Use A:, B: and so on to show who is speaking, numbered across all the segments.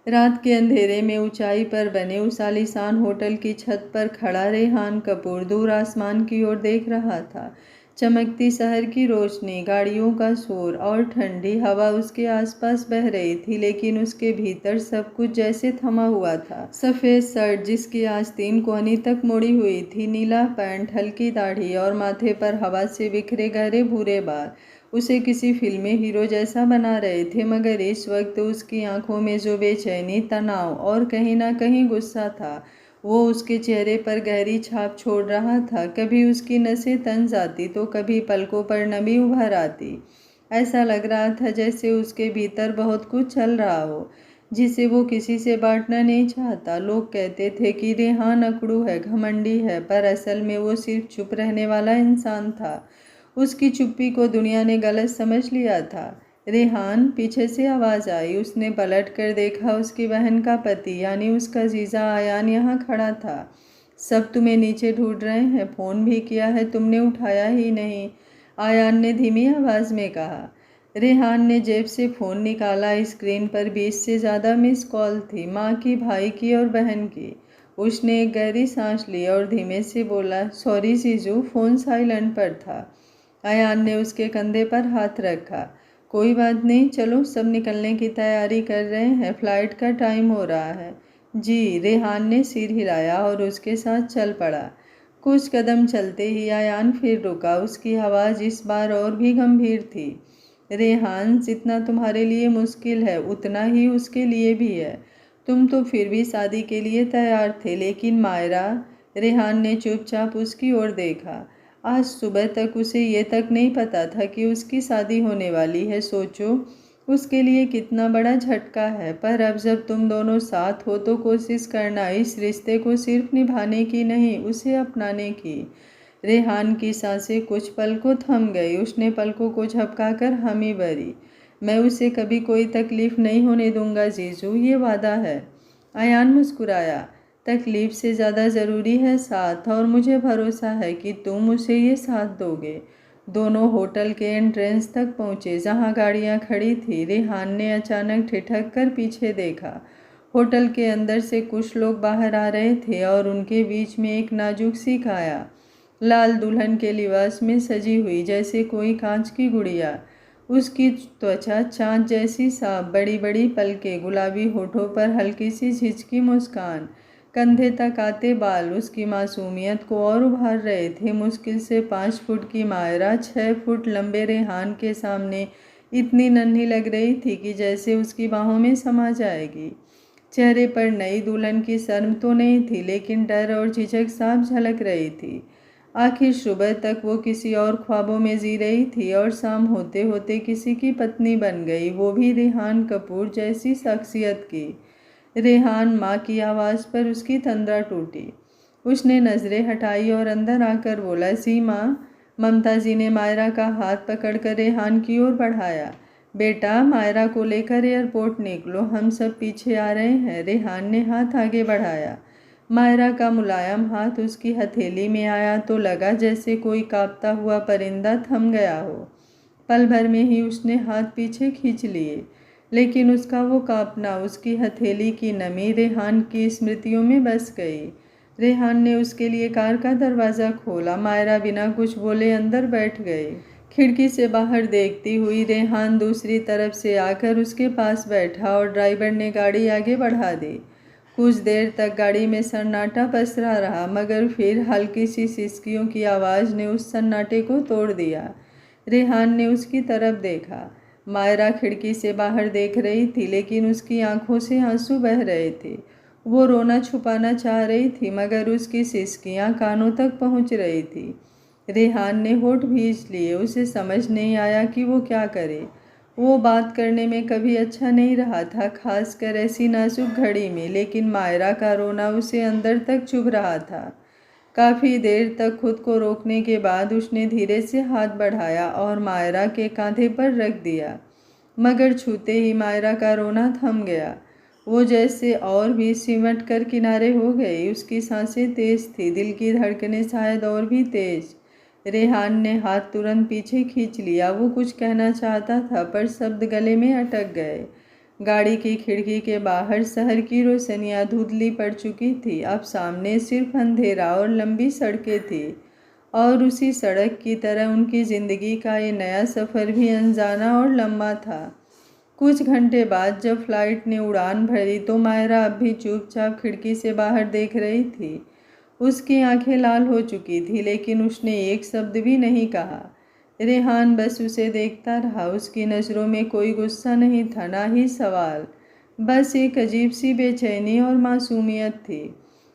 A: रात के अंधेरे में ऊंचाई पर बने उस आलीशान होटल की छत पर खड़ा रेहान कपूर दूर आसमान की ओर देख रहा था। चमकती शहर की रोशनी, गाड़ियों का शोर और ठंडी हवा उसके आसपास बह रही थी, लेकिन उसके भीतर सब कुछ जैसे थमा हुआ था। सफ़ेद शर्ट जिसकी आज 3 कोहनी तक मुड़ी हुई थी, नीला पैंट, हल्की दाढ़ी और माथे पर हवा से बिखरे गहरे भूरे बाल उसे किसी फिल्मी हीरो जैसा बना रहे थे। मगर इस वक्त उसकी आंखों में जो बेचैनी, तनाव और कहीं ना कहीं गुस्सा था, वो उसके चेहरे पर गहरी छाप छोड़ रहा था। कभी उसकी नसें तन जाती तो कभी पलकों पर नमी उभर आती। ऐसा लग रहा था जैसे उसके भीतर बहुत कुछ चल रहा हो जिसे वो किसी से बांटना नहीं चाहता। लोग कहते थे कि रेहान अकड़ू है, घमंडी है, पर असल में वो सिर्फ चुप रहने वाला इंसान था। उसकी चुप्पी को दुनिया ने गलत समझ लिया था। रेहान, पीछे से आवाज़ आई। उसने पलट कर देखा। उसकी बहन का पति यानी उसका जीजा आयान यहाँ खड़ा था। सब तुम्हें नीचे ढूंढ रहे हैं, फ़ोन भी किया है, तुमने उठाया ही नहीं, आयान ने धीमी आवाज़ में कहा। रेहान ने जेब से फ़ोन निकाला। स्क्रीन पर 20 से ज़्यादा मिस कॉल थी, माँ की, भाई की और बहन की। उसने एक गहरी सांस ली और धीमे से बोला, सॉरी जीजू, फ़ोन साइलेंट पर था। आयान ने उसके कंधे पर हाथ रखा। कोई बात नहीं, चलो, सब निकलने की तैयारी कर रहे हैं, फ्लाइट का टाइम हो रहा है। जी, रेहान ने सिर हिलाया और उसके साथ चल पड़ा। कुछ कदम चलते ही आयान फिर रुका। उसकी आवाज़ इस बार और भी गंभीर थी। रेहान, जितना तुम्हारे लिए मुश्किल है उतना ही उसके लिए भी है। तुम तो फिर भी शादी के लिए तैयार थे, लेकिन मायरा। रेहान ने चुपचाप उसकी ओर देखा। आज सुबह तक उसे ये तक नहीं पता था कि उसकी शादी होने वाली है। सोचो, उसके लिए कितना बड़ा झटका है। पर अब जब तुम दोनों साथ हो तो कोशिश करना इस रिश्ते को सिर्फ निभाने की नहीं, उसे अपनाने की। रेहान की सांसें कुछ पल को थम गई। उसने पलकों को झपकाकर हामी भरी। मैं उसे कभी कोई तकलीफ नहीं होने दूंगा जीजू, ये वादा है। आयान मुस्कुराया। तकलीफ से ज़्यादा ज़रूरी है साथ, और मुझे भरोसा है कि तुम उसे ये साथ दोगे। दोनों होटल के एंट्रेंस तक पहुँचे जहाँ गाड़ियाँ खड़ी थी। रेहान ने अचानक ठिठक कर पीछे देखा। होटल के अंदर से कुछ लोग बाहर आ रहे थे और उनके बीच में एक नाजुक सी काया, लाल दुल्हन के लिबास में सजी हुई जैसे कोई कांच की गुड़िया। उसकी त्वचा चाँद जैसी साफ, बड़ी बड़ी पलकें, गुलाबी होठों पर हल्की सी झिझकी मुस्कान, कंधे तक आते बाल उसकी मासूमियत को और उभार रहे थे। मुश्किल से 5 फुट की मायरा 6 फुट लंबे रेहान के सामने इतनी नन्ही लग रही थी कि जैसे उसकी बाहों में समा जाएगी। चेहरे पर नई दुल्हन की शर्म तो नहीं थी, लेकिन डर और झिझक साफ झलक रही थी। आखिर सुबह तक वो किसी और ख्वाबों में जी रही थी और शाम होते होते किसी की पत्नी बन गई, वो भी रेहान कपूर जैसी शख्सियत की। रेहान, माँ की आवाज़ पर उसकी तंद्रा टूटी। उसने नज़रें हटाई और अंदर आकर बोला, जी माँ। ममता जी ने मायरा का हाथ पकड़कर रेहान की ओर बढ़ाया। बेटा, मायरा को लेकर एयरपोर्ट निकलो, हम सब पीछे आ रहे हैं। रेहान ने हाथ आगे बढ़ाया। मायरा का मुलायम हाथ उसकी हथेली में आया तो लगा जैसे कोई कांपता हुआ परिंदा थम गया हो। पल भर में ही उसने हाथ पीछे खींच लिए, लेकिन उसका वो कांपना, उसकी हथेली की नमी रेहान की स्मृतियों में बस गई। रेहान ने उसके लिए कार का दरवाज़ा खोला। मायरा बिना कुछ बोले अंदर बैठ गई। खिड़की से बाहर देखती हुई रेहान दूसरी तरफ से आकर उसके पास बैठा और ड्राइवर ने गाड़ी आगे बढ़ा दी। कुछ देर तक गाड़ी में सन्नाटा पसरा रहा, मगर फिर हल्की सी सिसकियों की आवाज़ ने उस सन्नाटे को तोड़ दिया। रेहान ने उसकी तरफ देखा। मायरा खिड़की से बाहर देख रही थी, लेकिन उसकी आंखों से आंसू बह रहे थे। वो रोना छुपाना चाह रही थी, मगर उसकी सिसकियां कानों तक पहुंच रही थी। रेहान ने होठ भींच लिए। उसे समझ नहीं आया कि वो क्या करे। वो बात करने में कभी अच्छा नहीं रहा था, खासकर ऐसी नाजुक घड़ी में, लेकिन मायरा का रोना उसे अंदर तक चुभ रहा था। काफ़ी देर तक खुद को रोकने के बाद उसने धीरे से हाथ बढ़ाया और मायरा के कांधे पर रख दिया, मगर छूते ही मायरा का रोना थम गया। वो जैसे और भी सिमट कर किनारे हो गई। उसकी सांसें तेज थी, दिल की धड़कनें शायद और भी तेज। रेहान ने हाथ तुरंत पीछे खींच लिया। वो कुछ कहना चाहता था, पर शब्द गले में अटक गए। गाड़ी की खिड़की के बाहर शहर की रोशनियाँ धुंधली पड़ चुकी थी। अब सामने सिर्फ अंधेरा और लंबी सड़कें थी, और उसी सड़क की तरह उनकी ज़िंदगी का ये नया सफ़र भी अनजाना और लंबा था। कुछ घंटे बाद जब फ्लाइट ने उड़ान भरी तो मायरा अब भी चुपचाप खिड़की से बाहर देख रही थी। उसकी आंखें लाल हो चुकी थी, लेकिन उसने एक शब्द भी नहीं कहा। रेहान बस उसे देखता रहा। उसकी नज़रों में कोई गुस्सा नहीं था, ना ही सवाल, बस एक अजीब सी बेचैनी और मासूमियत थी।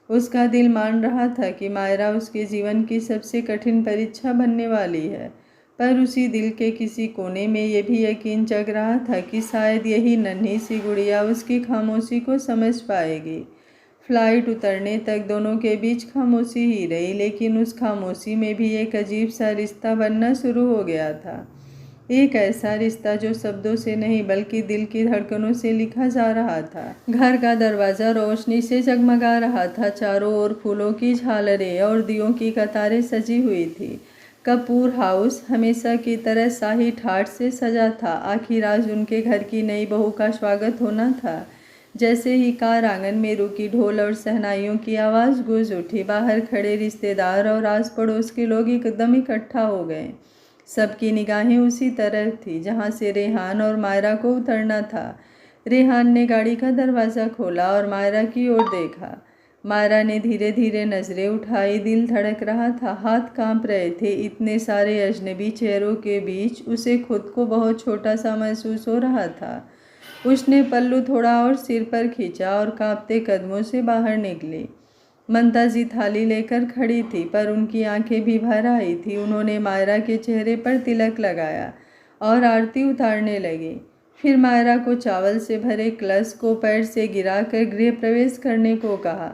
A: उसका दिल मान रहा था कि मायरा उसके जीवन की सबसे कठिन परीक्षा बनने वाली है, पर उसी दिल के किसी कोने में ये भी यकीन जग रहा था कि शायद यही नन्ही सी गुड़िया उसकी खामोशी को समझ पाएगी। फ्लाइट उतरने तक दोनों के बीच खामोशी ही रही, लेकिन उस खामोशी में भी एक अजीब सा रिश्ता बनना शुरू हो गया था। एक ऐसा रिश्ता जो शब्दों से नहीं बल्कि दिल की धड़कनों से लिखा जा रहा था। घर का दरवाज़ा रोशनी से जगमगा रहा था। चारों ओर फूलों की झालरें और दियों की कतारें सजी हुई थी। कपूर हाउस हमेशा की तरह शाही ठाठ से सजा था। आखिर आज उनके घर की नई बहू का स्वागत होना था। जैसे ही कार आंगन में रुकी, ढोल और शहनाइयों की आवाज़ गूंज उठी। बाहर खड़े रिश्तेदार और आस पड़ोस के लोग एकदम इकट्ठा हो गए। सबकी निगाहें उसी तरफ थी जहां से रेहान और मायरा को उतरना था। रेहान ने गाड़ी का दरवाज़ा खोला और मायरा की ओर देखा। मायरा ने धीरे धीरे नज़रें उठाई। दिल धड़क रहा था, हाथ कांप रहे थे। इतने सारे अजनबी चेहरों के बीच उसे खुद को बहुत छोटा सा महसूस हो रहा था। उसने पल्लू थोड़ा और सिर पर खींचा और कांपते कदमों से बाहर निकली। ममताजी थाली लेकर खड़ी थी, पर उनकी आंखें भी भर आई थी। उन्होंने मायरा के चेहरे पर तिलक लगाया और आरती उतारने लगी। फिर मायरा को चावल से भरे कलश को पैर से गिराकर गृह प्रवेश करने को कहा।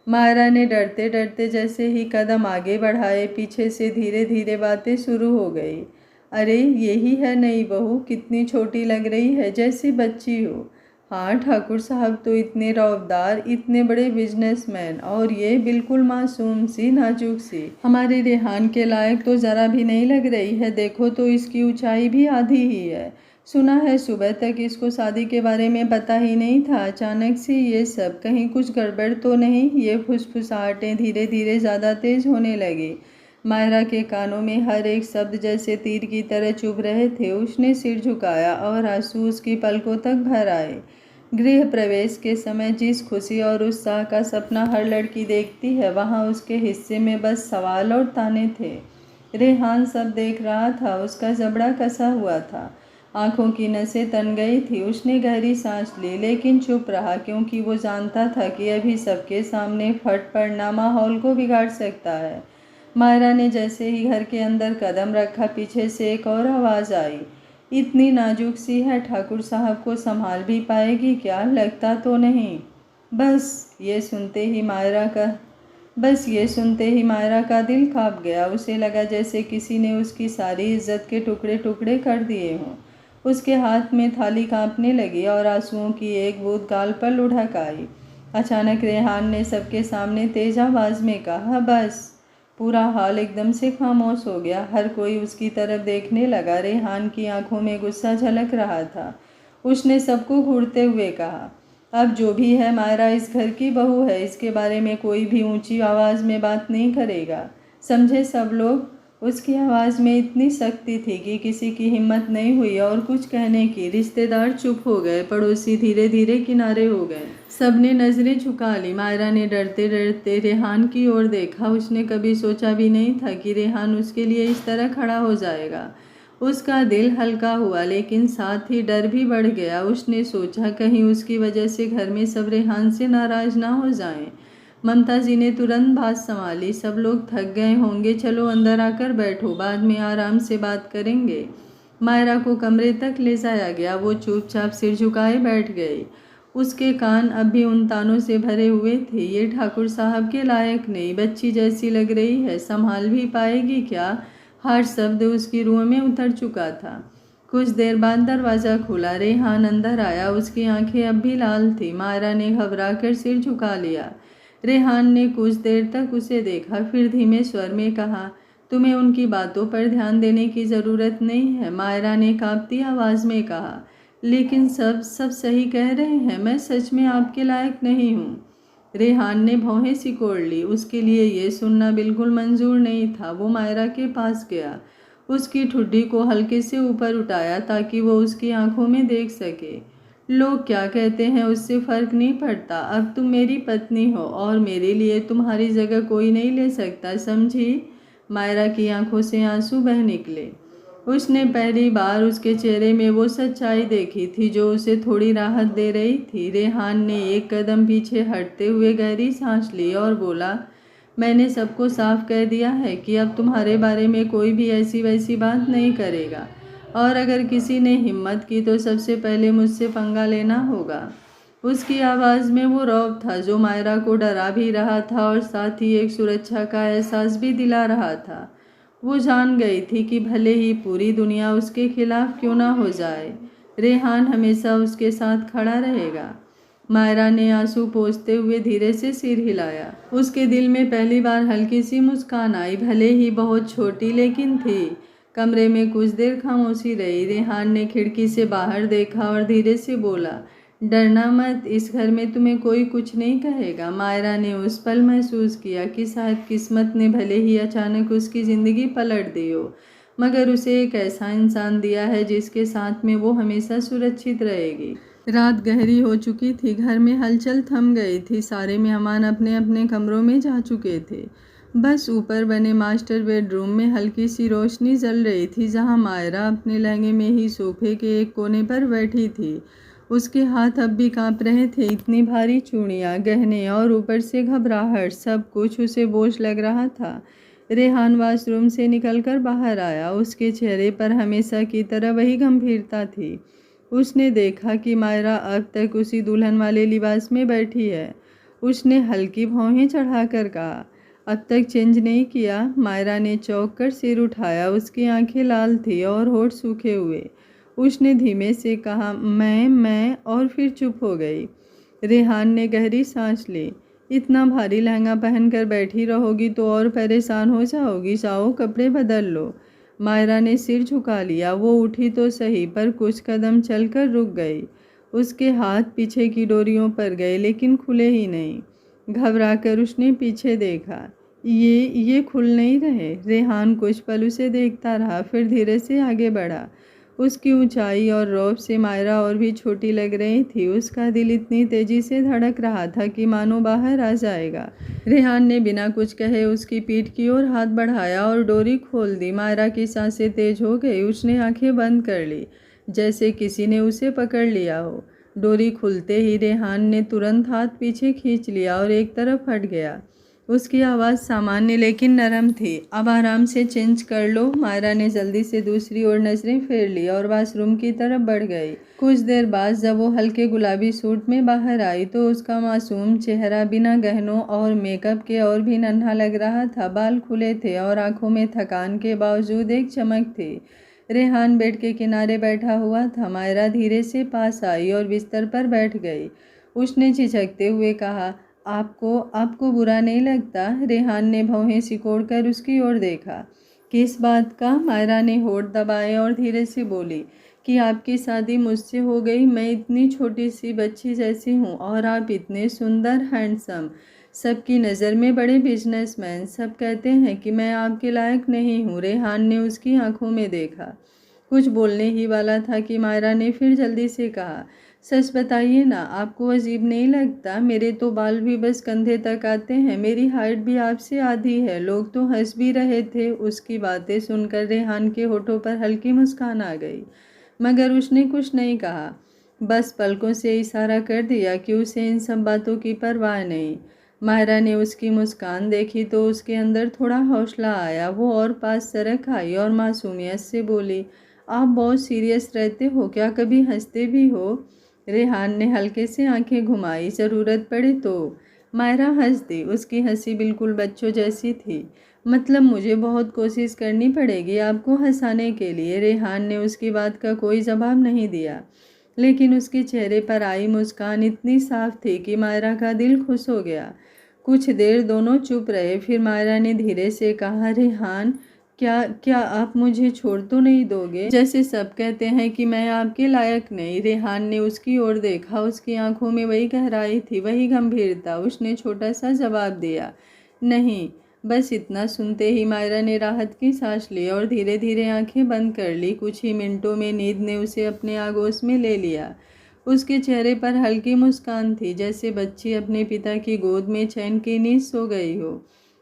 A: मायरा ने डरते डरते जैसे ही कदम आगे बढ़ाए, पीछे से धीरे धीरे बातें शुरू हो गई। अरे यही है नई बहू, कितनी छोटी लग रही है, जैसी बच्ची हो। हाँ ठाकुर साहब तो इतने रौबदार, इतने बड़े बिजनेसमैन, और ये बिल्कुल मासूम सी, नाजुक सी। हमारे रेहान के लायक तो ज़रा भी नहीं लग रही है। देखो तो इसकी ऊंचाई भी आधी ही है। सुना है सुबह तक इसको शादी के बारे में पता ही नहीं था। अचानक से ये सब, कहीं कुछ गड़बड़ तो नहीं। ये फुसफुसाहटें धीरे धीरे ज़्यादा तेज होने लगी। मायरा के कानों में हर एक शब्द जैसे तीर की तरह चुभ रहे थे। उसने सिर झुकाया और आंसू उसकी पलकों तक भर आए। गृह प्रवेश के समय जिस खुशी और उत्साह का सपना हर लड़की देखती है, वहाँ उसके हिस्से में बस सवाल और ताने थे। रेहान सब देख रहा था। उसका जबड़ा कसा हुआ था, आंखों की नसें तन गई थी। उसने गहरी सांस ली, लेकिन चुप रहा, क्योंकि वो जानता था कि अभी सबके सामने फट पड़ना माहौल को बिगाड़ सकता है। मायरा ने जैसे ही घर के अंदर कदम रखा, पीछे से एक और आवाज़ आई। इतनी नाजुक सी है, ठाकुर साहब को संभाल भी पाएगी क्या? लगता तो नहीं। बस ये सुनते ही मायरा का दिल कांप गया। उसे लगा जैसे किसी ने उसकी सारी इज्जत के टुकड़े टुकड़े कर दिए हों। उसके हाथ में थाली कांपने लगी और आंसुओं की एक बूंद गाल पर लुढ़क आई। अचानक रेहान ने सबके सामने तेज आवाज़ में कहा, बस। पूरा हाल एकदम से खामोश हो गया। हर कोई उसकी तरफ देखने लगा। रेहान की आंखों में गुस्सा झलक रहा था। उसने सबको घूरते हुए कहा, अब जो भी है, मायरा इस घर की बहू है। इसके बारे में कोई भी ऊंची आवाज़ में बात नहीं करेगा, समझे सब लोग? उसकी आवाज़ में इतनी शक्ति थी कि किसी की हिम्मत नहीं हुई और कुछ कहने की। रिश्तेदार चुप हो गए, पड़ोसी धीरे धीरे किनारे हो गए। सबने नज़रें झुका ली। मायरा ने डरते डरते रेहान की ओर देखा। उसने कभी सोचा भी नहीं था कि रेहान उसके लिए इस तरह खड़ा हो जाएगा। उसका दिल हल्का हुआ, लेकिन साथ ही डर भी बढ़ गया। उसने सोचा कहीं उसकी वजह से घर में सब रेहान से नाराज़ ना हो जाएं। ममता जी ने तुरंत बात संभाली, सब लोग थक गए होंगे, चलो अंदर आकर बैठो, बाद में आराम से बात करेंगे। मायरा को कमरे तक ले जाया गया। वो चुपचाप सिर झुकाए बैठ गई। उसके कान अब भी उन तानों से भरे हुए थे। ये ठाकुर साहब के लायक नहीं, बच्ची जैसी लग रही है, संभाल भी पाएगी क्या? हर शब्द उसकी रूह में उतर चुका था। कुछ देर बाद दरवाज़ा खुला। रेहान अंदर आया। उसकी आंखें अब भी लाल थी। मायरा ने घबराकर सिर झुका लिया। रेहान ने कुछ देर तक उसे देखा, फिर धीमे स्वर में कहा, तुम्हें उनकी बातों पर ध्यान देने की ज़रूरत नहीं है। मायरा ने कांपती आवाज़ में कहा, लेकिन सब सब सही कह रहे हैं, मैं सच में आपके लायक नहीं हूँ। रेहान ने भौहें सिकोड़ ली। उसके लिए ये सुनना बिल्कुल मंजूर नहीं था। वो मायरा के पास गया, उसकी ठुड्डी को हल्के से ऊपर उठाया ताकि वो उसकी आंखों में देख सके। लोग क्या कहते हैं उससे फर्क नहीं पड़ता। अब तुम मेरी पत्नी हो और मेरे लिए तुम्हारी जगह कोई नहीं ले सकता, समझी? मायरा की आंखों से आंसू बह निकले। उसने पहली बार उसके चेहरे में वो सच्चाई देखी थी जो उसे थोड़ी राहत दे रही थी। रेहान ने एक कदम पीछे हटते हुए गहरी सांस ली और बोला, मैंने सबको साफ कह दिया है कि अब तुम्हारे बारे में कोई भी ऐसी वैसी बात नहीं करेगा, और अगर किसी ने हिम्मत की तो सबसे पहले मुझसे पंगा लेना होगा। उसकी आवाज़ में वो रौब था जो मायरा को डरा भी रहा था और साथ ही एक सुरक्षा का एहसास भी दिला रहा था। वो जान गई थी कि भले ही पूरी दुनिया उसके खिलाफ क्यों ना हो जाए, रेहान हमेशा उसके साथ खड़ा रहेगा। मायरा ने आंसू पोंछते हुए धीरे से सिर हिलाया। उसके दिल में पहली बार हल्की सी मुस्कान आई, भले ही बहुत छोटी लेकिन थी। कमरे में कुछ देर खामोशी रही। रेहान ने खिड़की से बाहर देखा और धीरे से बोला, डरना मत, इस घर में तुम्हें कोई कुछ नहीं कहेगा। मायरा ने उस पल महसूस किया कि शायद किस्मत ने भले ही अचानक उसकी ज़िंदगी पलट दी हो, मगर उसे एक ऐसा इंसान दिया है जिसके साथ में वो हमेशा सुरक्षित रहेगी। रात गहरी हो चुकी थी। घर में हलचल थम गई थी। सारे मेहमान अपने अपने कमरों में जा चुके थे। बस ऊपर बने मास्टर बेडरूम में हल्की सी रोशनी जल रही थी, जहां मायरा अपने लहंगे में ही सोफे के एक कोने पर बैठी थी। उसके हाथ अब भी कांप रहे थे। इतनी भारी चूड़ियाँ, गहने और ऊपर से घबराहट, सब कुछ उसे बोझ लग रहा था। रेहान वॉशरूम से निकलकर बाहर आया। उसके चेहरे पर हमेशा की तरह वही गंभीरता थी। उसने देखा कि मायरा अब तक उसी दुल्हन वाले लिबास में बैठी है। उसने हल्की भौहें चढ़ाकर कहा, अब तक चेंज नहीं किया? मायरा ने चौंक कर सिर उठाया। उसकी आंखें लाल थी और होठ सूखे हुए। उसने धीमे से कहा, मैं, और फिर चुप हो गई। रेहान ने गहरी सांस ली। इतना भारी लहंगा पहनकर बैठी रहोगी तो और परेशान हो जाओगी, जाओ कपड़े बदल लो। मायरा ने सिर झुका लिया। वो उठी तो सही, पर कुछ कदम चलकर रुक गई। उसके हाथ पीछे की डोरियों पर गए लेकिन खुले ही नहीं। घबराकर उसने पीछे देखा। ये खुल नहीं रहे। रेहान कुछ पल उसे देखता रहा, फिर धीरे से आगे बढ़ा। उसकी ऊंचाई और रौब से मायरा और भी छोटी लग रही थी। उसका दिल इतनी तेजी से धड़क रहा था कि मानो बाहर आ जाएगा। रेहान ने बिना कुछ कहे उसकी पीठ की ओर हाथ बढ़ाया और डोरी खोल दी। मायरा की सांसें तेज हो गई। उसने आंखें बंद कर ली, जैसे किसी ने उसे पकड़ लिया हो। डोरी खुलते ही रेहान ने तुरंत हाथ पीछे खींच लिया और एक तरफ हट गया। उसकी आवाज़ सामान्य लेकिन नरम थी, अब आराम से चेंज कर लो। मायरा ने जल्दी से दूसरी ओर नजरें फेर ली और वॉशरूम की तरफ बढ़ गई। कुछ देर बाद जब वो हल्के गुलाबी सूट में बाहर आई तो उसका मासूम चेहरा बिना गहनों और मेकअप के और भी नन्हा लग रहा था। बाल खुले थे और आंखों में थकान के बावजूद एक चमक थी। रेहान बेड के किनारे बैठा हुआ था। मायरा धीरे से पास आई और बिस्तर पर बैठ गई। उसने झिझकते हुए कहा, आपको बुरा नहीं लगता? रेहान ने भौहें सिकोड़कर उसकी ओर देखा। किस बात का? मायरा ने होठ दबाए और धीरे से बोली कि आपकी शादी मुझसे हो गई। मैं इतनी छोटी सी बच्ची जैसी हूँ और आप इतने सुंदर, हैंडसम, सबकी नज़र में बड़े बिजनेसमैन। सब कहते हैं कि मैं आपके लायक नहीं हूँ। रेहान ने उसकी आंखों में देखा। कुछ बोलने ही वाला था कि मायरा ने फिर जल्दी से कहा, सच बताइए ना, आपको अजीब नहीं लगता? मेरे तो बाल भी बस कंधे तक आते हैं। मेरी हाइट भी आपसे आधी है। लोग तो हंस भी रहे थे। उसकी बातें सुनकर रेहान के होठों पर हल्की मुस्कान आ गई, मगर उसने कुछ नहीं कहा। बस पलकों से इशारा कर दिया कि उसे इन सब बातों की परवाह नहीं। मायरा ने उसकी मुस्कान देखी तो उसके अंदर थोड़ा हौसला आया। वो और पास सरक आई और मासूमियत से बोली, आप बहुत सीरियस रहते हो क्या? कभी हंसते भी हो? रेहान ने हल्के से आंखें घुमाई। ज़रूरत पड़े तो। मायरा हंस दी। उसकी हंसी बिल्कुल बच्चों जैसी थी। मतलब मुझे बहुत कोशिश करनी पड़ेगी आपको हंसाने के लिए। रेहान ने उसकी बात का कोई जवाब नहीं दिया, लेकिन उसके चेहरे पर आई मुस्कान इतनी साफ थी कि मायरा का दिल खुश हो गया। कुछ देर दोनों चुप रहे। फिर मायरा ने धीरे से कहा, रेहान, क्या क्या आप मुझे छोड़ तो नहीं दोगे? जैसे सब कहते हैं कि मैं आपके लायक नहीं। रेहान ने उसकी ओर देखा। उसकी आंखों में वही गहराई थी, वही गंभीरता। उसने छोटा सा जवाब दिया, नहीं। बस इतना सुनते ही मायरा ने राहत की सांस ली और धीरे धीरे आंखें बंद कर ली। कुछ ही मिनटों में नींद ने उसे अपने आगोश में ले लिया। उसके चेहरे पर हल्की मुस्कान थी, जैसे बच्ची अपने पिता की गोद में चैन की नींद सो गई हो।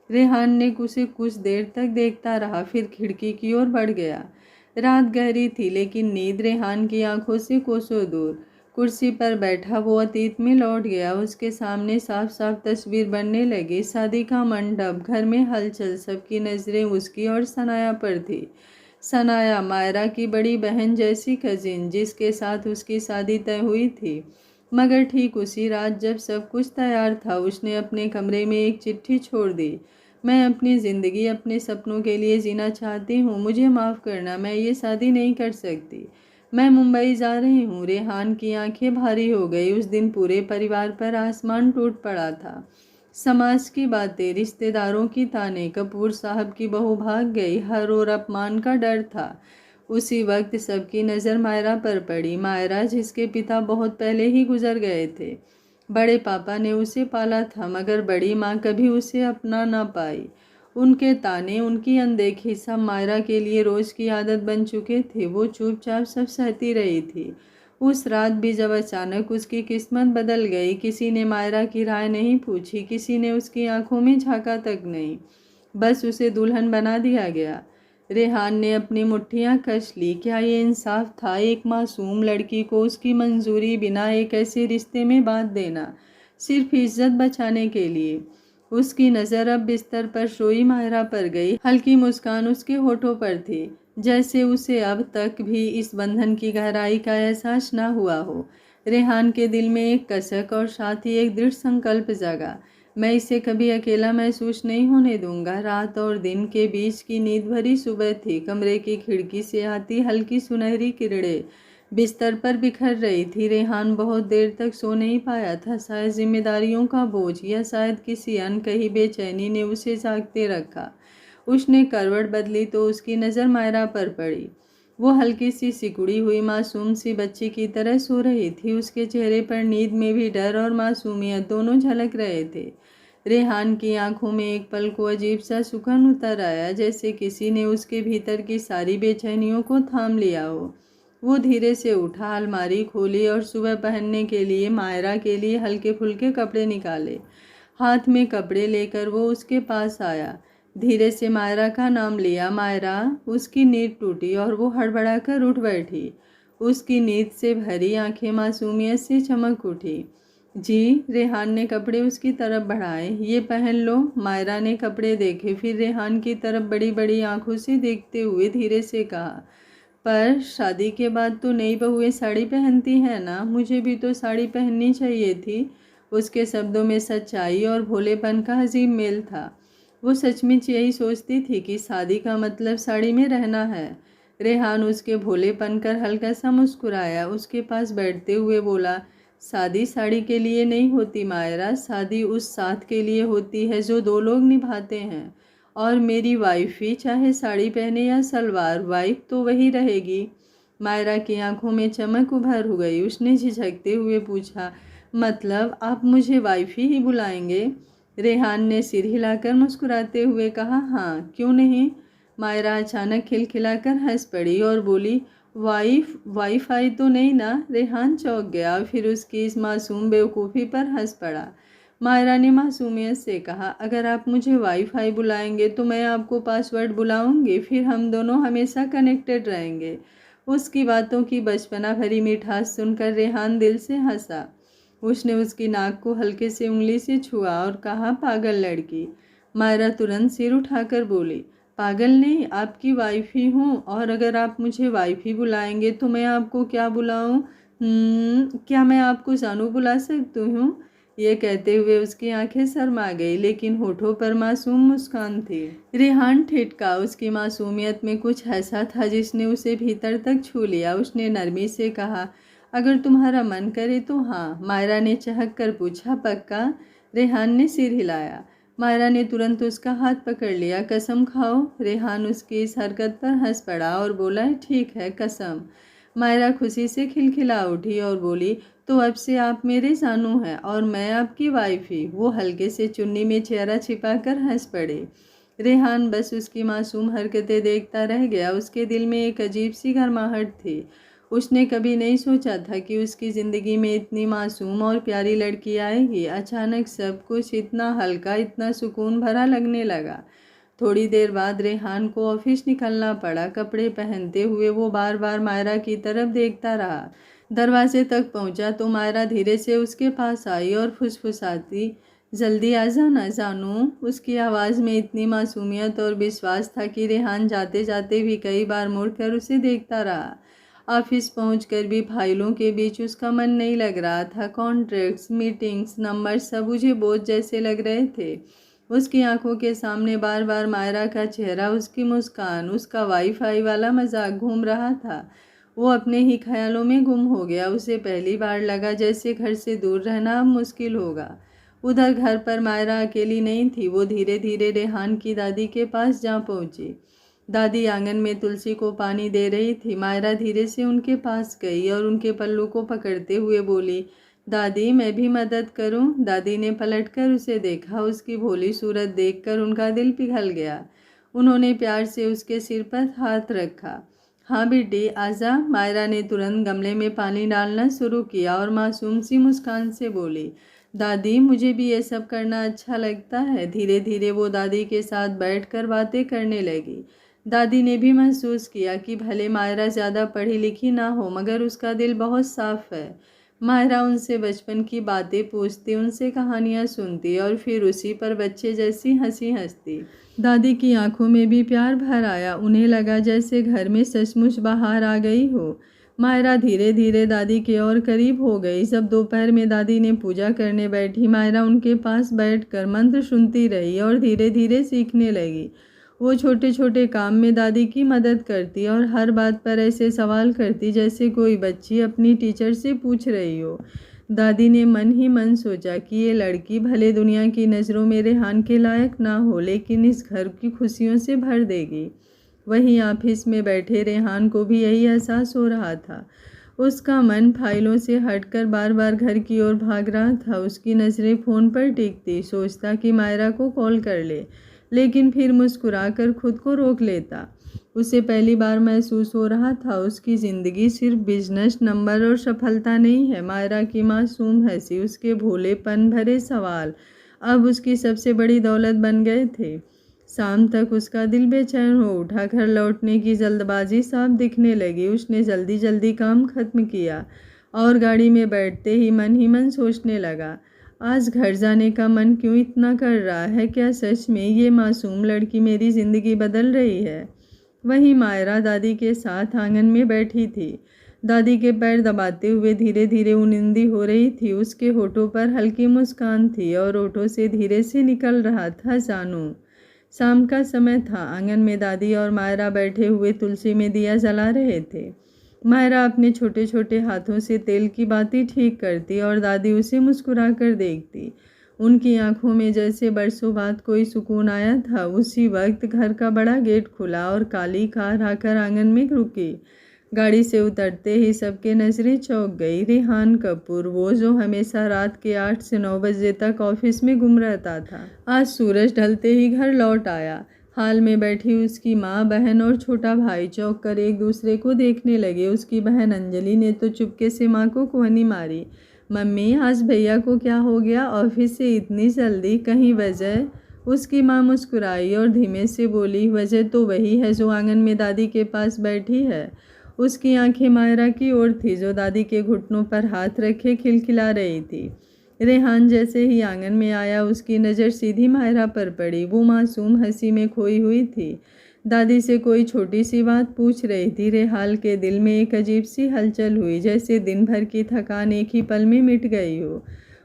A: रेहान ने उसे कुछ देर तक देखता रहा, फिर खिड़की की ओर बढ़ गया। रात गहरी थी, लेकिन नींद रेहान की आंखों से कोसों दूर। कुर्सी पर बैठा वो अतीत में लौट गया। उसके सामने साफ साफ तस्वीर बनने लगी। शादी का मंडप, घर में हलचल, सबकी नज़रें उसकी और सनाया पर थी। सनाया, मायरा की बड़ी बहन जैसी कजिन, जिसके साथ उसकी शादी तय हुई थी। मगर ठीक उसी रात जब सब कुछ तैयार था, उसने अपने कमरे में एक चिट्ठी छोड़ दी। मैं अपनी ज़िंदगी अपने सपनों के लिए जीना चाहती हूँ, मुझे माफ़ करना, मैं ये शादी नहीं कर सकती। मैं मुंबई जा रही हूँ। रेहान की आंखें भारी हो गई। उस दिन पूरे परिवार पर आसमान टूट पड़ा था। समाज की बातें, रिश्तेदारों की ताने, कपूर साहब की बहू भाग गई, हर ओर अपमान का डर था। उसी वक्त सबकी नज़र मायरा पर पड़ी। मायरा जिसके पिता बहुत पहले ही गुजर गए थे। बड़े पापा ने उसे पाला था, मगर बड़ी माँ कभी उसे अपना ना पाई। उनके ताने, उनकी अनदेखी, सब मायरा के लिए रोज़ की आदत बन चुके थे। वो चुपचाप सब सहती रही थी। उस रात भी जब अचानक उसकी किस्मत बदल गई, किसी ने मायरा की राय नहीं पूछी, किसी ने उसकी आंखों में झांका तक नहीं, बस उसे दुल्हन बना दिया गया। रेहान ने अपनी मुट्ठियां कस ली। क्या ये इंसाफ था? एक मासूम लड़की को उसकी मंजूरी बिना एक ऐसे रिश्ते में बांध देना, सिर्फ इज्जत बचाने के लिए। उसकी नज़र अब बिस्तर पर सोई मायरा पर गई। हल्की मुस्कान उसके होठों पर थी, जैसे उसे अब तक भी इस बंधन की गहराई का एहसास न हुआ हो। रेहान के दिल में एक कसक और साथ ही एक दृढ़ संकल्प जगा, मैं इसे कभी अकेला महसूस नहीं होने दूंगा। रात और दिन के बीच की नींद भरी सुबह थी। कमरे की खिड़की से आती हल्की सुनहरी किरणें बिस्तर पर बिखर रही थी। रेहान बहुत देर तक सो नहीं पाया था। शायद जिम्मेदारियों का बोझ या शायद किसी अनकही बेचैनी ने उसे जागते रखा। उसने करवट बदली तो उसकी नज़र मायरा पर पड़ी। वो हल्की सी सिकुड़ी हुई मासूम सी बच्ची की तरह सो रही थी। उसके चेहरे पर नींद में भी डर और मासूमियत दोनों झलक रहे थे। रेहान की आंखों में एक पल को अजीब सा सुकून उतर आया, जैसे किसी ने उसके भीतर की सारी बेचैनियों को थाम लिया हो। वो धीरे से उठा, अलमारी खोली और सुबह पहनने के लिए मायरा के लिए हल्के फुल्के कपड़े निकाले। हाथ में कपड़े लेकर वो उसके पास आया। धीरे से मायरा का नाम लिया, मायरा। उसकी नींद टूटी और वो हड़बड़ाकर उठ बैठी। उसकी नींद से भरी आंखें मासूमियत से चमक उठी। जी। रेहान ने कपड़े उसकी तरफ बढ़ाए। ये पहन लो। मायरा ने कपड़े देखे, फिर रेहान की तरफ बड़ी बड़ी आंखों से देखते हुए धीरे से कहा, पर शादी के बाद तो नई बहुएं साड़ी पहनती हैं ना, मुझे भी तो साड़ी पहननी चाहिए थी। उसके शब्दों में सच्चाई और भोलेपन का अजीब मेल था। वो सचमुच यही सोचती थी कि शादी का मतलब साड़ी में रहना है। रेहान उसके भोलेपन कर हल्का सा मुस्कुराया। उसके पास बैठते हुए बोला, शादी साड़ी के लिए नहीं होती मायरा, शादी उस साथ के लिए होती है जो दो लोग निभाते हैं। और मेरी वाइफ ही चाहे साड़ी पहने या सलवार, वाइफ तो वही रहेगी। मायरा की आंखों में चमक उभर हो गई। उसने झिझकते हुए पूछा, मतलब आप मुझे वाइफ ही बुलाएंगे? रेहान ने सिर हिलाकर मुस्कुराते हुए कहा, हाँ, क्यों नहीं। मायरा अचानक खिलखिलाकर हंस पड़ी और बोली, वाईफाई तो नहीं ना? रेहान चौंक गया, फिर उसकी इस मासूम बेवकूफ़ी पर हंस पड़ा। मायरा ने मासूमियत से कहा, अगर आप मुझे वाईफाई बुलाएंगे तो मैं आपको पासवर्ड बुलाऊंगी, फिर हम दोनों हमेशा कनेक्टेड रहेंगे। उसकी बातों की बचपना भरी मिठास सुनकर रेहान दिल से हंसा। उसने उसकी नाक को हल्के से उंगली से छुआ और कहा, पागल लड़की। मायरा तुरंत सिर उठाकर बोली, पागल नहीं, आपकी वाइफ ही हूँ, और अगर आप मुझे वाइफ ही बुलाएंगे तो मैं आपको क्या बुलाऊं? क्या मैं आपको जानू बुला सकती हूँ? ये कहते हुए उसकी आंखें शर्मा गई, लेकिन होठों पर मासूम मुस्कान थी। रेहान ठिठका। उसकी मासूमियत में कुछ ऐसा था जिसने उसे भीतर तक छू लिया। उसने नरमी से कहा, अगर तुम्हारा मन करे तो हाँ। मायरा ने चहक कर पूछा, पक्का? रेहान ने सिर हिलाया। मायरा ने तुरंत उसका हाथ पकड़ लिया। कसम खाओ। रेहान उसकी इस हरकत पर हंस पड़ा और बोला, ठीक है, कसम। मायरा खुशी से खिलखिला उठी और बोली, तो अब से आप मेरे जानू हैं और मैं आपकी वाइफ ही। वो हल्के से चुन्नी में चेहरा छिपाकर हंस पड़े। रेहान बस उसकी मासूम हरकतें देखता रह गया। उसके दिल में एक अजीब सी गर्माहट थी। उसने कभी नहीं सोचा था कि उसकी ज़िंदगी में इतनी मासूम और प्यारी लड़की आएगी। अचानक सब कुछ इतना हल्का, इतना सुकून भरा लगने लगा। थोड़ी देर बाद रेहान को ऑफिस निकलना पड़ा। कपड़े पहनते हुए वो बार बार मायरा की तरफ देखता रहा। दरवाजे तक पहुंचा तो मायरा धीरे से उसके पास आई और फुसफुसाती, जल्दी आ जाना जानू। उसकी आवाज़ में इतनी मासूमियत और विश्वास था कि रेहान जाते जाते भी कई बार मुड़कर उसे देखता रहा। ऑफिस पहुंचकर भी फाइलों के बीच उसका मन नहीं लग रहा था। कॉन्ट्रैक्ट्स, मीटिंग्स, नंबर्स सब मुझे बोझ जैसे लग रहे थे। उसकी आंखों के सामने बार बार मायरा का चेहरा, उसकी मुस्कान, उसका वाईफाई वाला मजाक घूम रहा था। वो अपने ही ख्यालों में गुम हो गया। उसे पहली बार लगा जैसे घर से दूर रहना अब मुश्किल होगा। उधर घर पर मायरा अकेली नहीं थी। वो धीरे धीरे रेहान की दादी के पास जा पहुंची। दादी आंगन में तुलसी को पानी दे रही थी। मायरा धीरे से उनके पास गई और उनके पल्लू को पकड़ते हुए बोली, दादी मैं भी मदद करूं? दादी ने पलटकर उसे देखा। उसकी भोली सूरत देखकर उनका दिल पिघल गया। उन्होंने प्यार से उसके सिर पर हाथ रखा। हाँ बेटी आजा। मायरा ने तुरंत गमले में पानी डालना शुरू किया और मासूम सी मुस्कान से बोली, दादी मुझे भी ये सब करना अच्छा लगता है। धीरे धीरे वो दादी के साथ बैठकर बातें करने लगी। दादी ने भी महसूस किया कि भले मायरा ज़्यादा पढ़ी लिखी ना हो मगर उसका दिल बहुत साफ है। मायरा उनसे बचपन की बातें पूछती, उनसे कहानियाँ सुनती और फिर उसी पर बच्चे जैसी हंसी हंसती। दादी की आंखों में भी प्यार भर आया। उन्हें लगा जैसे घर में सचमुच बाहर आ गई हो। मायरा धीरे धीरे दादी के और करीब हो गई। जब दोपहर में दादी ने पूजा करने बैठी, मायरा उनके पास बैठकर मंत्र सुनती रही और धीरे धीरे सीखने लगी। वो छोटे छोटे काम में दादी की मदद करती और हर बात पर ऐसे सवाल करती जैसे कोई बच्ची अपनी टीचर से पूछ रही हो। दादी ने मन ही मन सोचा कि ये लड़की भले दुनिया की नज़रों में रेहान के लायक ना हो लेकिन इस घर की खुशियों से भर देगी। वहीं ऑफिस में बैठे रेहान को भी यही एहसास हो रहा था। उसका मन फाइलों से हटकर बार बार घर की ओर भाग रहा था। उसकी नज़रें फ़ोन पर टिकती, सोचता कि मायरा को कॉल कर ले, लेकिन फिर मुस्कुराकर खुद को रोक लेता। उसे पहली बार महसूस हो रहा था उसकी ज़िंदगी सिर्फ बिजनेस, नंबर और सफलता नहीं है। मायरा की मासूम हंसी, उसके भोलेपन भरे सवाल अब उसकी सबसे बड़ी दौलत बन गए थे। शाम तक उसका दिल बेचैन हो उठा। घर लौटने की जल्दबाजी साफ दिखने लगी। उसने जल्दी जल्दी काम खत्म किया और गाड़ी में बैठते ही मन सोचने लगा, आज घर जाने का मन क्यों इतना कर रहा है? क्या सच में ये मासूम लड़की मेरी ज़िंदगी बदल रही है? वहीं मायरा दादी के साथ आंगन में बैठी थी। दादी के पैर दबाते हुए धीरे धीरे उनिंदी हो रही थी। उसके होठों पर हल्की मुस्कान थी और होठों से धीरे से निकल रहा था, जानू। शाम का समय था। आंगन में दादी और मायरा बैठे हुए तुलसी में दिया जला रहे थे। मायरा अपने छोटे छोटे हाथों से तेल की बाती ठीक करती और दादी उसे मुस्कुरा कर देखती। उनकी आंखों में जैसे बरसों बाद कोई सुकून आया था। उसी वक्त घर का बड़ा गेट खुला और काली कार आकर आंगन में रुकी। गाड़ी से उतरते ही सबके नजरें चौंक गई। रेहान कपूर, वो जो हमेशा रात के 8 से 9 बजे तक ऑफिस में गुम रहता था, आज सूरज ढलते ही घर लौट आया। हाल में बैठी उसकी माँ, बहन और छोटा भाई चौंक कर एक दूसरे को देखने लगे। उसकी बहन अंजलि ने तो चुपके से माँ को कोहनी मारी, मम्मी आज भैया को क्या हो गया? ऑफिस से इतनी जल्दी, कहीं वजह? उसकी माँ मुस्कुराई और धीमे से बोली, वजह तो वही है जो आंगन में दादी के पास बैठी है। उसकी आंखें मायरा की ओर थी जो दादी के घुटनों पर हाथ रखे खिलखिला रही थी। रेहान जैसे ही आंगन में आया उसकी नज़र सीधी मायरा पर पड़ी। वो मासूम हंसी में खोई हुई थी। दादी से कोई छोटी सी बात पूछ रही थी। रेहान के दिल में एक अजीब सी हलचल हुई, जैसे दिन भर की थकान एक ही पल में मिट गई हो।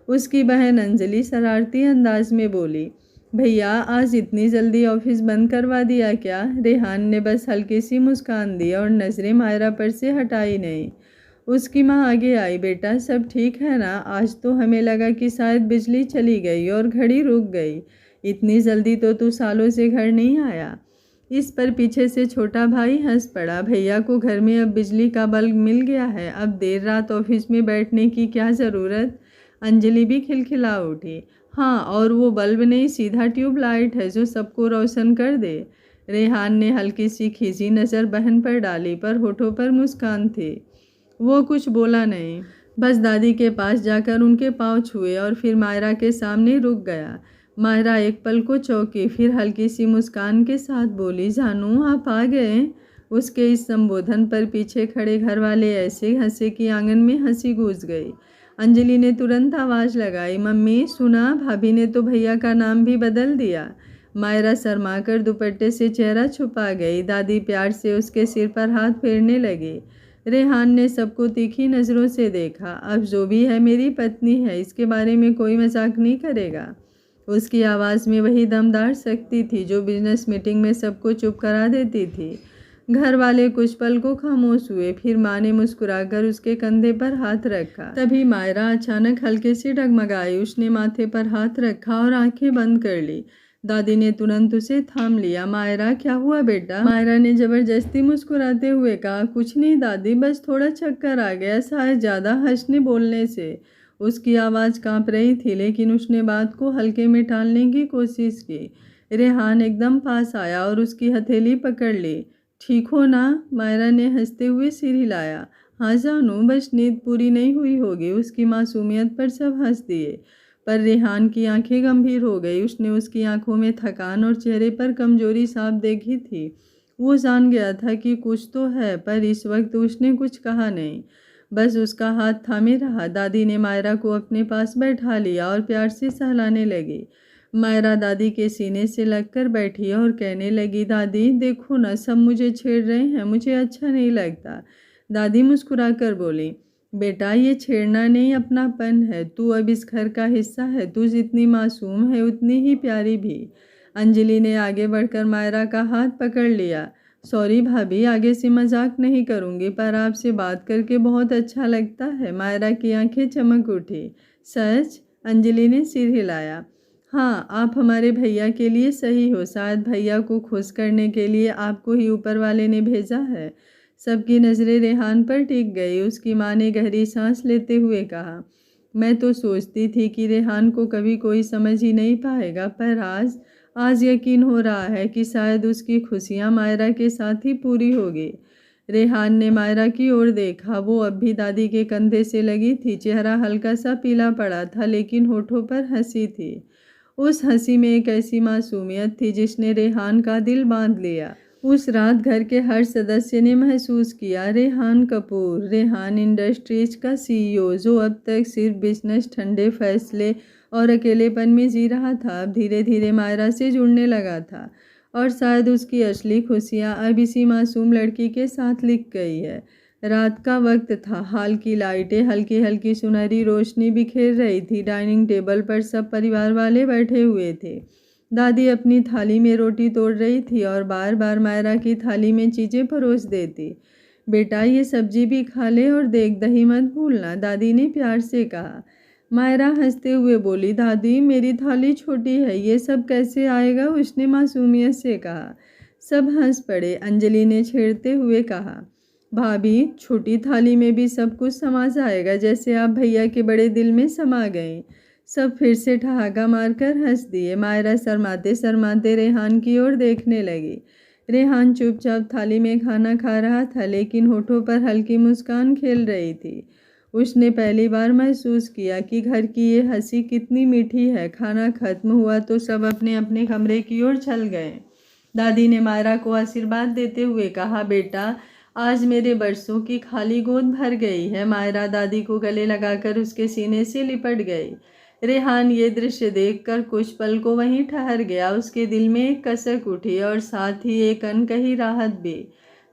A: उसकी बहन अंजलि शरारती अंदाज में बोली, भैया आज इतनी जल्दी ऑफिस बंद करवा दिया क्या? रेहान ने बस हल्की सी मुस्कान दी और नज़रें मायरा पर से हटाई नहीं। उसकी माँ आगे आई, बेटा सब ठीक है ना? आज तो हमें लगा कि शायद बिजली चली गई और घड़ी रुक गई। इतनी जल्दी तो तू सालों से घर नहीं आया। इस पर पीछे से छोटा भाई हंस पड़ा। भैया को घर में अब बिजली का बल्ब मिल गया है, अब देर रात ऑफिस में बैठने की क्या ज़रूरत। अंजलि भी खिलखिला उठी। हाँ, और वो बल्ब नहीं, सीधा ट्यूबलाइट है जो सबको रोशन कर दे। रेहान ने हल्की सी खींची नज़र बहन पर डाली, पर होठों पर मुस्कान थी। वो कुछ बोला नहीं, बस दादी के पास जाकर उनके पाँव छुए और फिर मायरा के सामने रुक गया। मायरा एक पल को चौंकी, फिर हल्की सी मुस्कान के साथ बोली, जानू आप आ गए। उसके इस संबोधन पर पीछे खड़े घर वाले ऐसे हंसे कि आंगन में हंसी गूंज गई। अंजलि ने तुरंत आवाज़ लगाई, मम्मी सुना, भाभी ने तो भैया का नाम भी बदल दिया। मायरा शर्माकर दुपट्टे से चेहरा छुपा गई। दादी प्यार से उसके सिर पर हाथ फेरने लगी। रेहान ने सबको तीखी नज़रों से देखा। अब जो भी है मेरी पत्नी है, इसके बारे में कोई मजाक नहीं करेगा। उसकी आवाज़ में वही दमदार शक्ति थी जो बिजनेस मीटिंग में सबको चुप करा देती थी। घर वाले कुछ पल को खामोश हुए, फिर माँ ने मुस्कुराकर उसके कंधे पर हाथ रखा। तभी मायरा अचानक हल्के से डगमगाई। उसने माथे पर हाथ रखा और आंखें बंद कर ली। दादी ने तुरंत उसे थाम लिया। मायरा क्या हुआ बेटा? मायरा ने जबरदस्ती मुस्कुराते हुए कहा, कुछ नहीं दादी, बस थोड़ा चक्कर आ गया, शायद ज़्यादा हंसने बोलने से। उसकी आवाज़ कांप रही थी, लेकिन उसने बात को हल्के में टालने की कोशिश की। रेहान एकदम पास आया और उसकी हथेली पकड़ ली। ठीक हो ना? मायरा ने हंसते हुए सिर हिलाया। हाँ जानू, बस नींद पूरी नहीं हुई होगी। उसकी मासूमियत पर सब हंस दिए, पर रेहान की आंखें गंभीर हो गई। उसने उसकी आंखों में थकान और चेहरे पर कमजोरी साफ देखी थी। वो जान गया था कि कुछ तो है, पर इस वक्त उसने कुछ कहा नहीं, बस उसका हाथ थामे रहा। दादी ने मायरा को अपने पास बैठा लिया और प्यार से सहलाने लगी। मायरा दादी के सीने से लगकर बैठी और कहने लगी, दादी देखो ना, सब मुझे छेड़ रहे हैं, मुझे अच्छा नहीं लगता। दादी मुस्कुराकर बोली, बेटा ये छेड़ना नहीं, अपनापन है। तू अब इस घर का हिस्सा है। तू जितनी मासूम है उतनी ही प्यारी भी। अंजलि ने आगे बढ़कर मायरा का हाथ पकड़ लिया। सॉरी भाभी, आगे से मजाक नहीं करूँगी, पर आपसे बात करके बहुत अच्छा लगता है। मायरा की आंखें चमक उठी। सच? अंजलि ने सिर हिलाया। हाँ, आप हमारे भैया के लिए सही हो। शायद भैया को खुश करने के लिए आपको ही ऊपर वाले ने भेजा है। सबकी नज़रें रेहान पर टिक गई। उसकी माँ ने गहरी सांस लेते हुए कहा, मैं तो सोचती थी कि रेहान को कभी कोई समझ ही नहीं पाएगा, पर आज यकीन हो रहा है कि शायद उसकी खुशियाँ मायरा के साथ ही पूरी होगी। रेहान ने मायरा की ओर देखा। वो अब भी दादी के कंधे से लगी थी। चेहरा हल्का सा पीला पड़ा था, लेकिन होठों पर हंसी थी। उस हंसी में एक ऐसी मासूमियत थी जिसने रेहान का दिल बांध लिया। उस रात घर के हर सदस्य ने महसूस किया, रेहान कपूर, रेहान इंडस्ट्रीज का सीईओ, जो अब तक सिर्फ बिजनेस, ठंडे फैसले और अकेलेपन में जी रहा था, अब धीरे धीरे मायरा से जुड़ने लगा था। और शायद उसकी असली खुशियाँ अब इसी मासूम लड़की के साथ लिख गई है। रात का वक्त था। हॉल की लाइटें हल्की हल्की सुनहरी रोशनी बिखेर रही थी। डाइनिंग टेबल पर सब परिवार वाले बैठे हुए थे। दादी अपनी थाली में रोटी तोड़ रही थी और बार बार मायरा की थाली में चीज़ें परोस देती। बेटा ये सब्जी भी खा ले और देख, दही मत भूलना, दादी ने प्यार से कहा। मायरा हंसते हुए बोली, दादी मेरी थाली छोटी है, ये सब कैसे आएगा? उसने मासूमियत से कहा। सब हंस पड़े। अंजलि ने छेड़ते हुए कहा, भाभी छोटी थाली में भी सब कुछ समा जाएगा, जैसे आप भैया के बड़े दिल में समा गए। सब फिर से ठहाका मारकर हंस दिए। मायरा शर्माते शर्माते रेहान की ओर देखने लगी। रेहान चुपचाप थाली में खाना खा रहा था, लेकिन होठों पर हल्की मुस्कान खेल रही थी। उसने पहली बार महसूस किया कि घर की ये हंसी कितनी मीठी है। खाना खत्म हुआ तो सब अपने अपने कमरे की ओर चल गए। दादी ने मायरा को आशीर्वाद देते हुए कहा, बेटा आज मेरे बरसों की खाली गोद भर गई है। मायरा दादी को गले लगाकर उसके सीने से लिपट गई। रेहान ये दृश्य देखकर कुछ पल को वहीं ठहर गया। उसके दिल में एक कसक उठी और साथ ही एक अनकही राहत भी।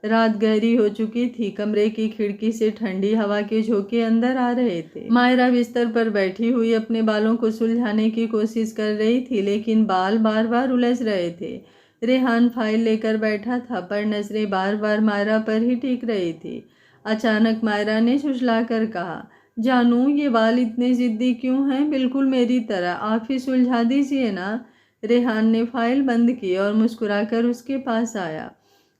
A: रात गहरी हो चुकी थी। कमरे की खिड़की से ठंडी हवा के झोंके अंदर आ रहे थे। मायरा बिस्तर पर बैठी हुई अपने बालों को सुलझाने की कोशिश कर रही थी, लेकिन बाल बार बार उलझ रहे थे। रेहान फाइल लेकर बैठा था, पर नजरें बार बार मायरा पर ही टिक रही थी। अचानक मायरा ने झुठलाकर कहा, जानू ये बाल इतने जिद्दी क्यों हैं? बिल्कुल मेरी तरह, आप ही सुलझा दीजिए ना। रेहान ने फाइल बंद की और मुस्कुराकर उसके पास आया।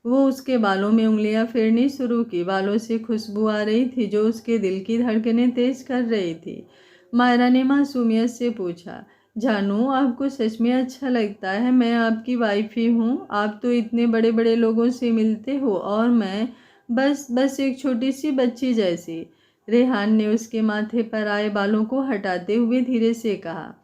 A: वो उसके बालों में उंगलियां फेरनी शुरू की। बालों से खुशबू आ रही थी जो उसके दिल की धड़कनें तेज कर रही थी। मायरा ने मासूमियत से पूछा, जानू आपको सच में अच्छा लगता है? मैं आपकी वाइफ ही हूँ। आप तो इतने बड़े बड़े लोगों से मिलते हो और मैं बस एक छोटी सी बच्ची जैसी। रेहान ने उसके माथे पर आए बालों को हटाते हुए धीरे से कहा,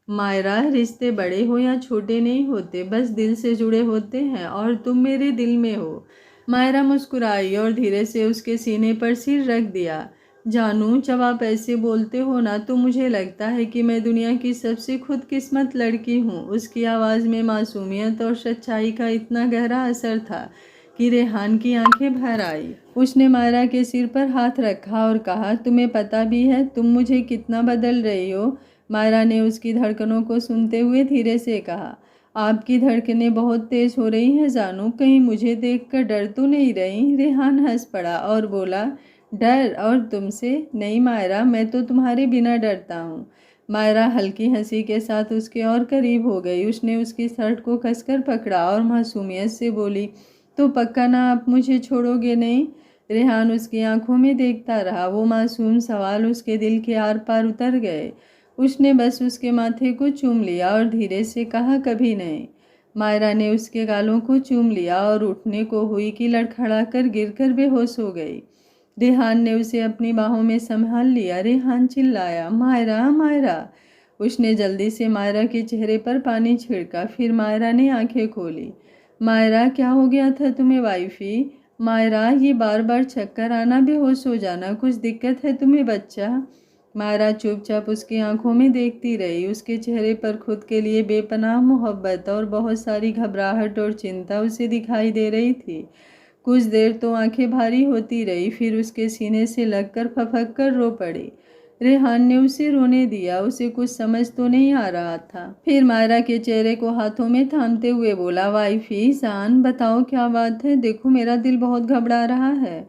A: मायरा, रिश्ते बड़े हो या छोटे नहीं होते, बस दिल से जुड़े होते हैं और तुम मेरे दिल में हो। मायरा मुस्कुराई और धीरे से उसके सीने पर सिर रख दिया। जानू, जब आप ऐसे बोलते हो ना तो मुझे लगता है कि मैं दुनिया की सबसे खुदकिस्मत लड़की हूँ। उसकी आवाज़ में मासूमियत और सच्चाई का इतना गहरा असर था कि रेहान की आंखें भर आई। उसने मायरा के सिर पर हाथ रखा और कहा, तुम्हें पता भी है तुम मुझे कितना बदल रही हो? मायरा ने उसकी धड़कनों को सुनते हुए धीरे से कहा, आपकी धड़कनें बहुत तेज हो रही हैं जानू, कहीं मुझे देखकर डर तो नहीं रही? रेहान हंस पड़ा और बोला, डर? और तुमसे? नहीं मायरा, मैं तो तुम्हारे बिना डरता हूँ। मायरा हल्की हंसी के साथ उसके और करीब हो गई। उसने उसकी शर्ट को कसकर पकड़ा और मासूमियत से बोली, तो पक्का ना आप मुझे छोड़ोगे नहीं? रेहान उसकी आंखों में देखता रहा। वो मासूम सवाल उसके दिल के आर पार उतर गए। उसने बस उसके माथे को चूम लिया और धीरे से कहा, कभी नहीं। मायरा ने उसके गालों को चूम लिया और उठने को हुई कि लड़खड़ाकर गिरकर बेहोश हो गई। रेहान ने उसे अपनी बाहों में संभाल लिया। रेहान चिल्लाया, मायरा, मायरा। उसने जल्दी से मायरा के चेहरे पर पानी छिड़का। फिर मायरा ने आंखें खोली। मायरा, क्या हो गया था तुम्हें वाइफी? मायरा, ये बार बार चक्कर आना, बेहोश हो जाना, कुछ दिक्कत है तुम्हें बच्चा? मायरा चुपचाप उसकी आंखों में देखती रही। उसके चेहरे पर खुद के लिए बेपनाह मोहब्बत और बहुत सारी घबराहट और चिंता उसे दिखाई दे रही थी। कुछ देर तो आंखें भारी होती रही, फिर उसके सीने से लगकर फफक कर रो पड़ी। रेहान ने उसे रोने दिया। उसे कुछ समझ तो नहीं आ रहा था। फिर मायरा के चेहरे को हाथों में थामते हुए बोला, वाइफी जान, बताओ क्या बात है? देखो मेरा दिल बहुत घबरा रहा है।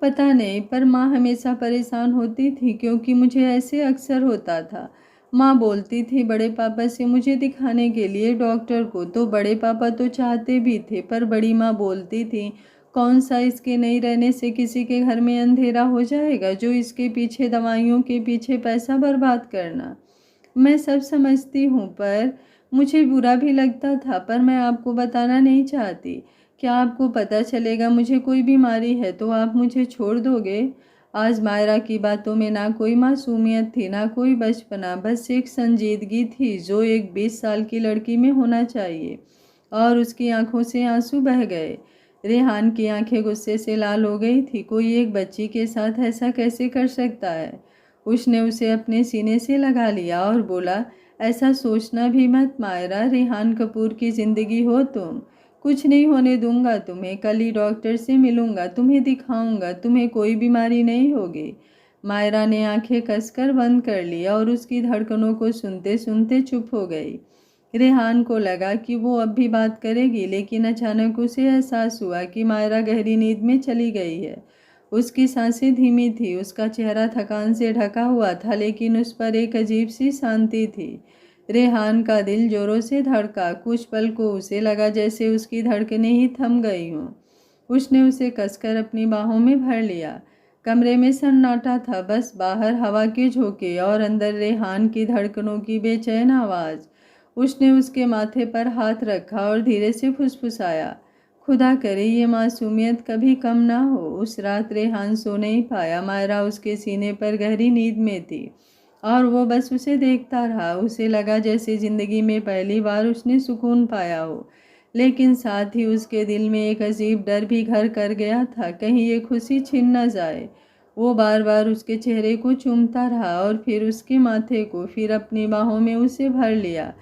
A: पता नहीं, पर माँ हमेशा परेशान होती थी क्योंकि मुझे ऐसे अक्सर होता था। माँ बोलती थी बड़े पापा से मुझे दिखाने के लिए डॉक्टर को, तो बड़े पापा तो चाहते भी थे, पर बड़ी माँ बोलती थी, कौन सा इसके नहीं रहने से किसी के घर में अंधेरा हो जाएगा, जो इसके पीछे दवाइयों के पीछे पैसा बर्बाद करना। मैं सब समझती हूँ, पर मुझे बुरा भी लगता था, पर मैं आपको बताना नहीं चाहती। क्या आपको पता चलेगा मुझे कोई बीमारी है तो आप मुझे छोड़ दोगे? आज मायरा की बातों में ना कोई मासूमियत थी, ना कोई बचपना, बस एक संजीदगी थी जो एक 20 साल की लड़की में होना चाहिए। और उसकी आंखों से आंसू बह गए। रेहान की आंखें गुस्से से लाल हो गई थी। कोई एक बच्ची के साथ ऐसा कैसे कर सकता है? उसने उसे अपने सीने से लगा लिया और बोला, ऐसा सोचना भी मत मायरा, रेहान कपूर की ज़िंदगी हो तुम। कुछ नहीं होने दूंगा तुम्हें। कल ही डॉक्टर से मिलूंगा, तुम्हें दिखाऊंगा, तुम्हें कोई बीमारी नहीं होगी। मायरा ने आंखें कसकर बंद कर लिया और उसकी धड़कनों को सुनते सुनते चुप हो गई। रेहान को लगा कि वो अब भी बात करेगी, लेकिन अचानक उसे एहसास हुआ कि मायरा गहरी नींद में चली गई है। उसकी सांसें धीमी थी, उसका चेहरा थकान से ढका हुआ था, लेकिन उस पर एक अजीब सी शांति थी। रेहान का दिल जोरों से धड़का। कुछ पल को उसे लगा जैसे उसकी धड़कनें ही थम गई हों। उसने उसे कसकर अपनी बाहों में भर लिया। कमरे में सन्नाटा था, बस बाहर हवा के झोंके और अंदर रेहान की धड़कनों की बेचैन आवाज़। उसने उसके माथे पर हाथ रखा और धीरे से फुसफुसाया, खुदा करे ये मासूमियत कभी कम ना हो। उस रात रेहान सो नहीं पाया। मायरा उसके सीने पर गहरी नींद में थी और वो बस उसे देखता रहा। उसे लगा जैसे जिंदगी में पहली बार उसने सुकून पाया हो, लेकिन साथ ही उसके दिल में एक अजीब डर भी घर कर गया था, कहीं ये खुशी छिन न जाए। वो बार बार उसके चेहरे को चूमता रहा और फिर उसके माथे को, फिर अपनी बाहों में उसे भर लिया।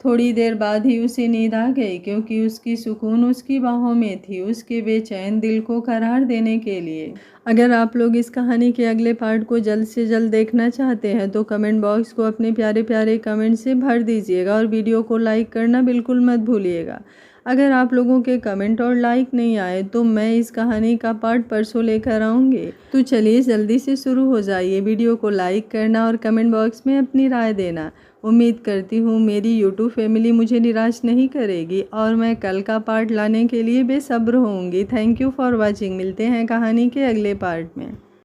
A: थोड़ी देर बाद ही उसे नींद आ गई, क्योंकि उसकी सुकून उसकी बाहों में थी, उसके बेचैन दिल को करार देने के लिए। अगर आप लोग इस कहानी के अगले पार्ट को जल्द से जल्द देखना चाहते हैं तो कमेंट बॉक्स को अपने प्यारे प्यारे कमेंट से भर दीजिएगा और वीडियो को लाइक करना बिल्कुल मत भूलिएगा। अगर आप लोगों के कमेंट और लाइक नहीं आए तो मैं इस कहानी का पार्ट परसों लेकर आऊँगी। तो चलिए जल्दी से शुरू हो जाइए। वीडियो को लाइक करना और कमेंट बॉक्स में अपनी राय देना। उम्मीद करती हूँ मेरी यूट्यूब फैमिली मुझे निराश नहीं करेगी और मैं कल का पार्ट लाने के लिए बेसब्र होंगी। Thank you for watching. मिलते हैं कहानी के अगले पार्ट में।